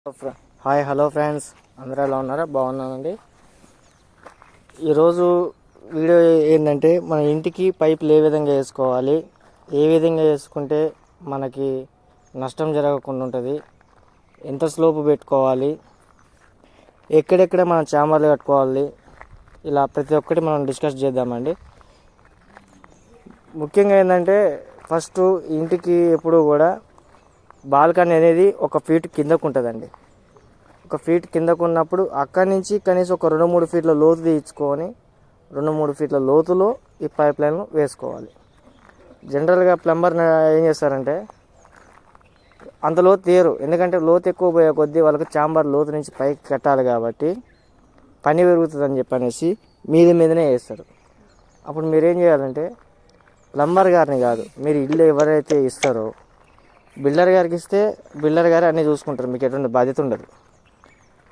Hi hello friends, అందరూ ఎలా ఉన్నారా? బాగున్నానండి. ఈరోజు వీడియో ఏంటంటే మన ఇంటికి పైపులు ఏ విధంగా వేసుకోవాలి, ఏ విధంగా వేసుకుంటే మనకి నష్టం జరగకుండా ఉంటుంది, ఎంత స్లోపు పెట్టుకోవాలి, ఎక్కడెక్కడ మనం చాంబర్లు కట్టుకోవాలి, ఇలా ప్రతి ఒక్కటి మనం డిస్కస్ చేద్దామండి. ముఖ్యంగా ఏంటంటే ఫస్ట్ ఇంటికి ఎప్పుడు కూడా బాల్కనీ అనేది 1 ఫీట్ కిందకు ఉంటుందండి. 1 ఫీట్ కిందకు ఉన్నప్పుడు అక్కడి నుంచి కనీసం ఒక 2-3 ఫీట్ల లోతు తీయించుకొని 2-3 ఫీట్ల లోతులో ఈ పైప్ లైన్ వేసుకోవాలి. జనరల్గా ప్లంబర్ ఏం చేస్తారంటే అంత లోతు తీయరు, ఎందుకంటే లోతు ఎక్కువ పోయే కొద్దీ వాళ్ళకి చాంబర్ లోతు నుంచి పైకి కట్టాలి కాబట్టి పని పెరుగుతుందని చెప్పనేసి మీదనే వేస్తారు. అప్పుడు మీరేం చేయాలంటే ప్లంబర్ గారిని కాదు, మీరు ఇల్లు ఎవరైతే ఇస్తారో బిల్డర్ గారికి ఇస్తే బిల్డర్ గారు అన్నీ చూసుకుంటారు, మీకు ఎటువంటి బాధ్యత ఉండదు.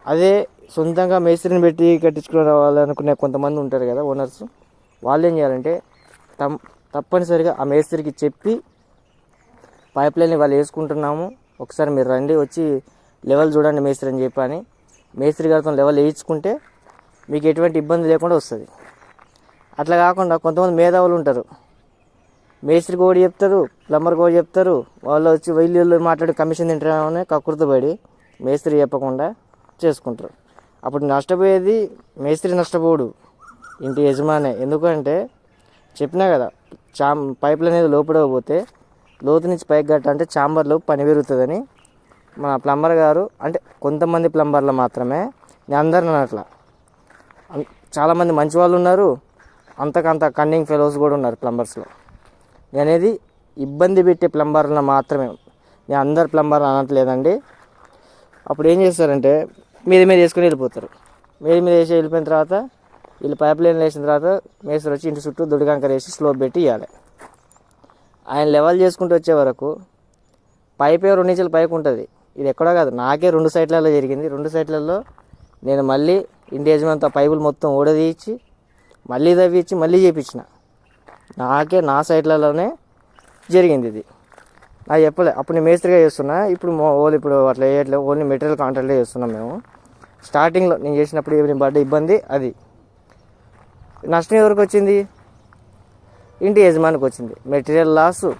అదే సొంతంగా మేస్త్రిని పెట్టి కట్టించుకోవాలనుకునే కొంతమంది ఉంటారు కదా ఓనర్స్, వాళ్ళు ఏం చేయాలంటే తప్పనిసరిగా ఆ మేస్త్రికి చెప్పి పైప్ లైన్ వాళ్ళు వేసుకుంటున్నాము, ఒకసారి మీరు రండి, వచ్చి లెవెల్ చూడండి మేస్త్రి అని చెప్పని మేస్త్రి గారితో లెవెల్ వేయించుకుంటే మీకు ఎటువంటి ఇబ్బంది లేకుండా వస్తుంది. అట్లా కాకుండా కొంతమంది మేధావులు ఉంటారు, మేస్త్రికి ఒకటి చెప్తారు, ప్లంబర్కి ఒకటి చెప్తారు, వాళ్ళు వచ్చి వీళ్ళు మాట్లాడి కమిషన్ తింటారని కక్కుర్తపడి మేస్త్రి చెప్పకుండా చేసుకుంటారు. అప్పుడు నష్టపోయేది మేస్త్రి నష్టపోడు, ఇంటి యజమానే. ఎందుకంటే చెప్పినా కదా, పైపులు అనేది లోపడకపోతే లోతు నుంచి పైకి గట్ట అంటే చాంబర్లో పని పెరుగుతుందని మన ప్లంబర్ గారు, అంటే కొంతమంది ప్లంబర్లు మాత్రమే, నేను అందరిని అట్లా చాలామంది మంచి వాళ్ళు ఉన్నారు, అంతకంత కన్నింగ్ ఫెలోస్ కూడా ఉన్నారు ప్లంబర్స్లో. నేను అనేది ఇబ్బంది పెట్టే ప్లంబర్లను మాత్రమే, నేను అందరు ప్లంబర్లు అనట్లేదండి. అప్పుడు ఏం చేస్తారంటే మీద వేసుకొని వెళ్ళిపోతారు. మీద వేసి వెళ్ళిపోయిన తర్వాత వీళ్ళు పైప్ లైన్ వేసిన తర్వాత మేస్త్రి వచ్చి ఇంటి చుట్టూ దుడికంకర వేసి స్లోప్ పెట్టి ఇవ్వాలి. ఆయన లెవెల్ చేసుకుంటూ వచ్చే వరకు పైపే 2 ఇంచుల పైకి ఉంటుంది. ఇది ఎక్కడో కాదు, నాకే 2 సైట్లలో జరిగింది. 2 సైట్లలో నేను మళ్ళీ ఇంటి యజమానితో పైపులు మొత్తం ఊడదీయించి మళ్ళీ తవ్వించి మళ్ళీ చేయించిన. నా సైట్లలోనే జరిగింది ఇది. నాకు చెప్పలే, అప్పుడు నేను మేస్త్రిగా చేస్తున్నా. ఇప్పుడు ఇప్పుడు అట్లా వేయట్లేదు, ఓన్లీ మెటీరియల్ కాంట్రాక్ట్లో చేస్తున్నాం మేము. స్టార్టింగ్లో నేను చేసినప్పుడు ఏమైనా పడ్డ ఇబ్బంది అది. నష్టం ఎవరికి వచ్చింది? ఇంటి యజమానికి వచ్చింది. మెటీరియల్ లాసు,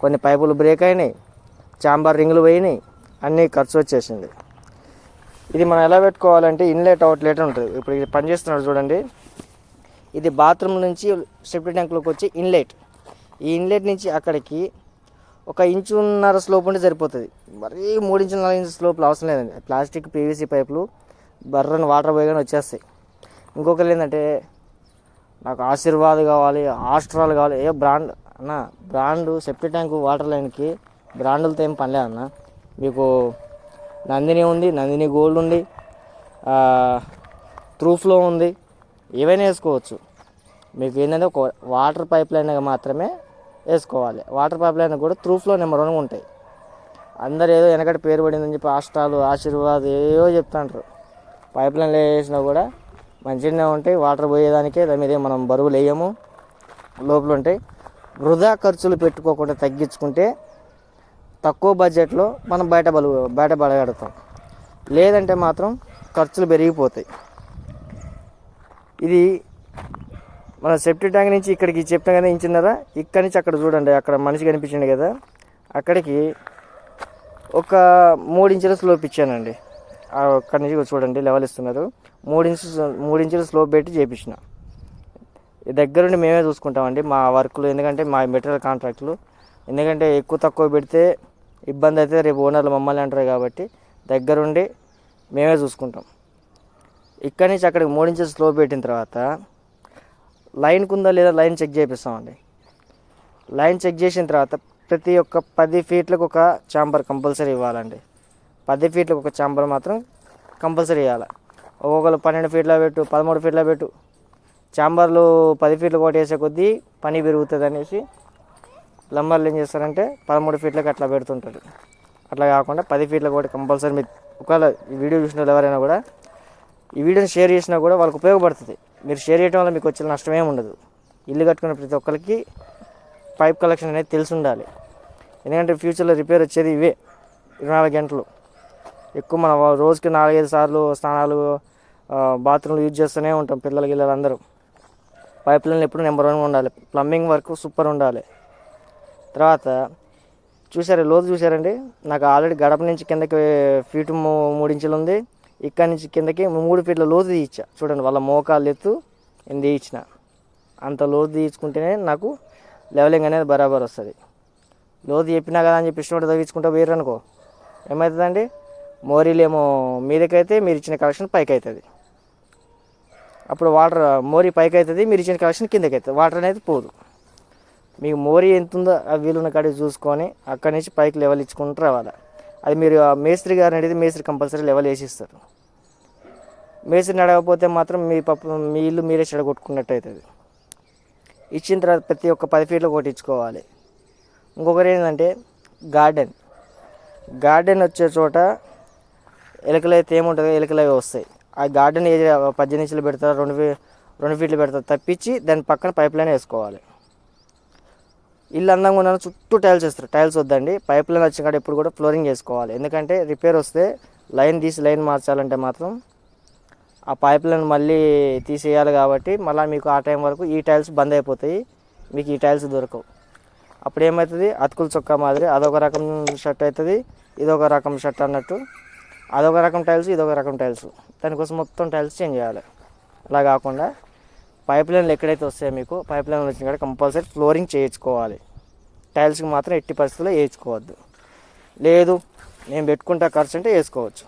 కొన్ని పైపులు బ్రేక్ అయినాయి, చాంబర్ రింగులు పోయినాయి, అన్నీ ఖర్చు వచ్చేసింది. ఇది మనం ఎలా పెట్టుకోవాలంటే ఇన్లెట్ అవుట్లెట్ ఉంటుంది. ఇప్పుడు ఇది పనిచేస్తున్నాడు చూడండి, ఇది బాత్రూమ్ నుంచి సెప్టిక్ ట్యాంక్లోకి వచ్చి ఇన్లెట్. ఈ ఇన్లెట్ నుంచి అక్కడికి 1.5 ఇంచు స్లోప్ ఉంటే సరిపోతుంది. మరీ 3 ఇంచులు 4 ఇంచుల స్లోప్లు అవసరం లేదండి. ప్లాస్టిక్ పీవీసీ పైపులు బర్రని వాటర్ పోయగానే వచ్చేస్తాయి. ఇంకొకరు ఏంటంటే నాకు ఆశీర్వాద్ కావాలి, ఆస్ట్రాల్ కావాలి, ఏ బ్రాండ్ అన్న, బ్రాండ్ సెప్టిక్ ట్యాంక్ వాటర్ లైన్కి బ్రాండులతో ఏం పనిలే అన్న. మీకు నందిని ఉంది, నందిని గోల్డ్ ఉంది, ట్రూఫ్లో ఉంది, ఏవైనా వేసుకోవచ్చు. మీకు ఏంటంటే ఒక వాటర్ పైప్ లైన్ మాత్రమే వేసుకోవాలి. వాటర్ పైప్ లైన్ కూడా ట్రూఫ్లో నెంబర్ 1 ఉంటాయి. అందరు ఏదో వెనకటి పేరు పడిందని చెప్పి ఆస్ట్రాలు, ఆశీర్వాద్ ఏవో చెప్తాంటారు. పైప్ లైన్లు వేసినా కూడా మంచిగానే ఉంటాయి, వాటర్ పోయేదానికే. దాని మీద మనం బరువులు వేయము, లోపల ఉంటాయి. వృధా ఖర్చులు పెట్టుకోకుండా తగ్గించుకుంటే తక్కువ బడ్జెట్లో మనం బయటపడగలుగుతాం. లేదంటే మాత్రం ఖర్చులు పెరిగిపోతాయి. ఇది మన సెప్టిక్ ట్యాంక్ నుంచి ఇక్కడికి చెప్పిన కదా ఇంచున్నర, ఇక్కడి నుంచి అక్కడ చూడండి, అక్కడ మనిషి కనిపించింది కదా, అక్కడికి ఒక 3 ఇంచుల స్లోప్ ఇచ్చానండి. అక్కడి నుంచి చూడండి లెవెల్ ఇస్తున్నారు. 3 ఇంచుల స్లోప్ పెట్టి చేయించిన. దగ్గరుండి మేమే చూసుకుంటామండి మా వర్క్లు, ఎందుకంటే మా మెటీరియల్ కాంట్రాక్ట్లు. ఎందుకంటే ఎక్కువ తక్కువ పెడితే ఇబ్బంది అయితే రేపు ఓనర్లు మమ్మల్ని అంటారు కాబట్టి దగ్గరుండి మేమే చూసుకుంటాం. ఇక్కడి నుంచి అక్కడికి 3 ఇంచుల స్లోప్ పెట్టిన తర్వాత లైన్కి ఉందా లేదా లైన్ చెక్ చేపిస్తామండి. లైన్ చెక్ చేసిన తర్వాత ప్రతి ఒక్క 10 ఫీట్లకు ఒక చాంబర్ కంపల్సరీ ఇవ్వాలండి. 10 ఫీట్లకు ఒక చాంబర్ మాత్రం కంపల్సరీ ఇవ్వాలి. ఒక్కొక్కరు 12 ఫీట్ల పెట్టు, 13 ఫీట్ల పెట్టు, చాంబర్లు 10 ఫీట్లు ఒకటి వేసే కొద్దీ పని పెరుగుతుంది అనేసి ప్లంబర్లు ఏం చేస్తారంటే 13 ఫీట్లకు అట్లా పెడుతుంటారు. అట్లా కాకుండా 10 ఫీట్లకు ఒకటి కంపల్సరీ. మీరు ఒకవేళ ఈ వీడియో చూసిన వాళ్ళు ఎవరైనా కూడా ఈ వీడియోని షేర్ చేసినా కూడా వాళ్ళకి ఉపయోగపడుతుంది. మీరు షేర్ చేయడం వల్ల మీకు వచ్చే నష్టం ఏమి ఉండదు. ఇల్లు కట్టుకున్న ప్రతి ఒక్కరికి పైప్ కలెక్షన్ అనేది తెలిసి ఉండాలి. ఎందుకంటే ఫ్యూచర్లో రిపేర్ వచ్చేది ఇవే 24 గంటలు. ఎక్కువ మనం రోజుకి 4-5 సార్లు స్నానాలు బాత్రూమ్లు యూజ్ చేస్తూనే ఉంటాం పిల్లలకి అందరూ. పైప్ లైన్ ఎప్పుడు నెంబర్ 1 ఉండాలి. ప్లంబింగ్ వర్క్ సూపర్ ఉండాలి. తర్వాత చూసారు లోతు చూసారండి, నాకు ఆల్రెడీ గడప నుంచి కిందకి ఫీటు 3 ఇంచులు ఉంది. ఇక్కడి నుంచి కిందకి 3 ఫీట్ల లోతు తీయించా. చూడండి వాళ్ళ మోకాలు ఎత్తు నేను తీయించిన. అంత లోతు తీయించుకుంటేనే నాకు లెవెలింగ్ అనేది బరాబర్ వస్తుంది. లోతు చెప్పినా కదా అని చెప్పి ఇష్టం తగ్గించుకుంటూ పోయారు అనుకో ఏమవుతుందండి, మోరీలేమో మీదకైతే మీరు ఇచ్చిన కలెక్షన్ పైకి అవుతుంది. అప్పుడు వాటర్ మోరీ పైకి అవుతుంది, మీరు ఇచ్చిన కలెక్షన్ కిందకి అవుతుంది. వాటర్ అనేది పోదు. మీకు మోరీ ఎంత ఉందో ఆ వీలున్న కాడికి చూసుకొని అక్కడి నుంచి పైకి లెవెల్ ఇచ్చుకుంటూ రావాలి. అది మీరు మేస్త్రి గారిని అడిగితే మేస్త్రి కంపల్సరీ లెవెల్ వేసిస్తారు. మేస్త్రిని అడగకపోతే మాత్రం మీ ఇల్లు మీరే చెడగొట్టుకున్నట్టు అవుతుంది. ఇచ్చిన తర్వాత ప్రతి ఒక్క 10 ఫీట్లు కొట్టించుకోవాలి. ఇంకొకటి ఏంటంటే గార్డెన్ వచ్చే చోట ఎలుకలు అయితే ఏముంటుందో ఎలుకలు అవి వస్తాయి. ఆ గార్డెన్ ఏరియా 18 ఇంచులు పెడతారు, 2 ఫీట్లు పెడతారు తప్పించి దాని పక్కన పైప్ లైన్ వేసుకోవాలి. ఇల్లు అందంగా ఉన్న చుట్టూ టైల్స్ వేస్తారు. టైల్స్ వద్దండి, పైప్ లైన్ వచ్చిన కాడ ఎప్పుడు కూడా ఫ్లోరింగ్ వేసుకోవాలి. ఎందుకంటే రిపేర్ వస్తే లైన్ తీసి లైన్ మార్చాలంటే మాత్రం ఆ పైప్ లైన్ మళ్ళీ తీసేయాలి. కాబట్టి మళ్ళీ మీకు ఆ టైం వరకు ఈ టైల్స్ బంద్ అయిపోతాయి, మీకు ఈ టైల్స్ దొరకవు. అప్పుడు ఏమవుతుంది, అతుకుల చొక్కా మాదిరి అదొక రకం షర్ట్ అవుతుంది, ఇదొక రకం షర్ట్ అన్నట్టు. అదొక రకం టైల్స్, ఇదొక రకం టైల్స్. దానికోసం మొత్తం టైల్స్ చేంజ్ చేయాలి. అలా కాకుండా పైప్ లైన్లు ఎక్కడైతే వస్తాయో మీకు పైప్ లైన్లు వచ్చిన కాడ కంపల్సరీ ఫ్లోరింగ్ చేయించుకోవాలి. టైల్స్కి మాత్రం ఎట్టి పరిస్థితుల్లో వేయించుకోవద్దు. లేదు నేను పెట్టుకుంటా ఖర్చు అంటే వేసుకోవచ్చు.